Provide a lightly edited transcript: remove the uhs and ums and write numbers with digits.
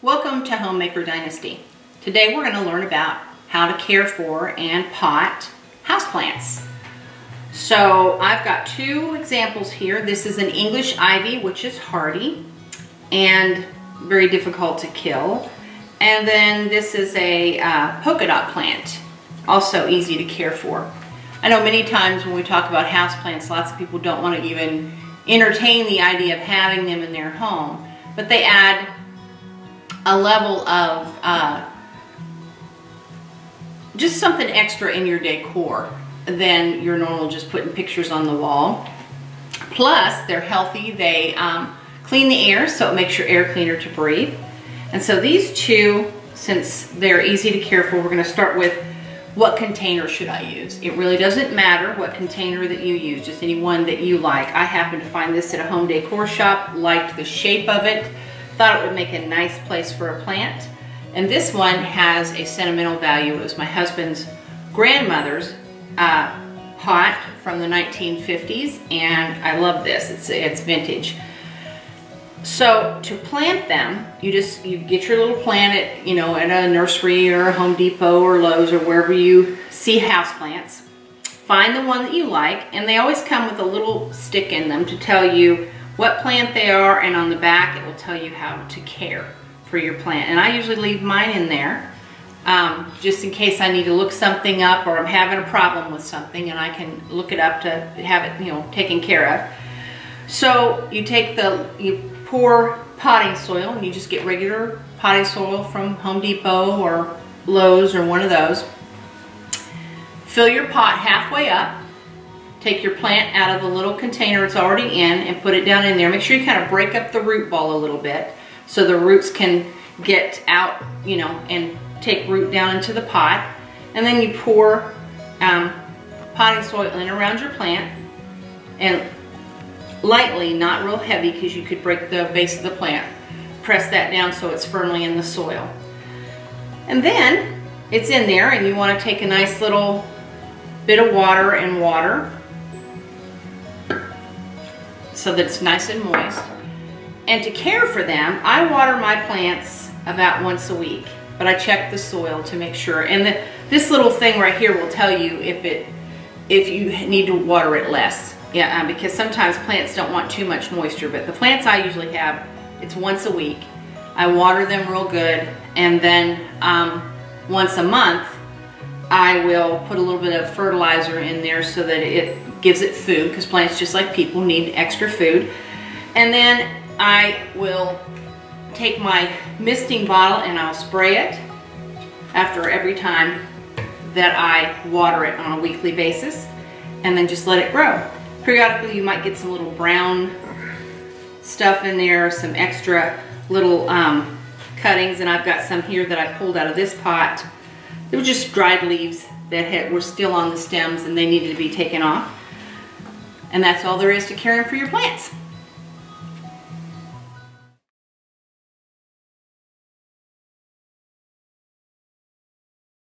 Welcome to Homemaker Dynasty. Today we're going to learn about how to care for and pot houseplants. So I've got two examples here. This is an English ivy, which is hardy and very difficult to kill. And then this is a polka dot plant, also easy to care for. I know many times when we talk about houseplants, lots of people don't want to even entertain the idea of having them in their home, but they add a level of just something extra in your decor than your normal just putting pictures on the wall. Plus, they're healthy. They clean the air, so it makes your air cleaner to breathe. And so these two, since they're easy to care for, we're going to start with what container should I use. It really doesn't matter what container that you use, just any one that you like. I happened to find this at a home decor shop, liked the shape of it, thought it would make a nice place for a plant. And this one has a sentimental value. It was my husband's grandmother's pot from the 1950s, and I love this. It's vintage. So to plant them, you get your little plant at, at a nursery or a Home Depot or Lowe's or wherever you see houseplants. Find the one that you like, and they always come with a little stick in them to tell you what plant they are, and on the back it will tell you how to care for your plant. And I usually leave mine in there just in case I need to look something up or I'm having a problem with something and I can look it up to have it taken care of. So you pour potting soil, and you just get regular potting soil from Home Depot or Lowe's or one of those. Fill your pot halfway up. Take your plant out of the little container it's already in and put it down in there. Make sure you kind of break up the root ball a little bit so the roots can get out, and take root down into the pot. And then you pour potting soil in around your plant, and lightly, not real heavy because you could break the base of the plant. Press that down so it's firmly in the soil. And then it's in there, and you want to take a nice little bit of water and water so that it's nice and moist. And to care for them, I water my plants about once a week, but I check the soil to make sure. And this little thing right here will tell you if you need to water it less. Yeah, because sometimes plants don't want too much moisture, but the plants I usually have, it's once a week. I water them real good, and then once a month, I will put a little bit of fertilizer in there so that it gives it food, because plants, just like people, need extra food. And then I will take my misting bottle and I'll spray it after every time that I water it on a weekly basis, and then just let it grow. Periodically you might get some little brown stuff in there, some extra little cuttings, and I've got some here that I pulled out of this pot. They were just dried leaves that were still on the stems and they needed to be taken off. And that's all there is to caring for your plants.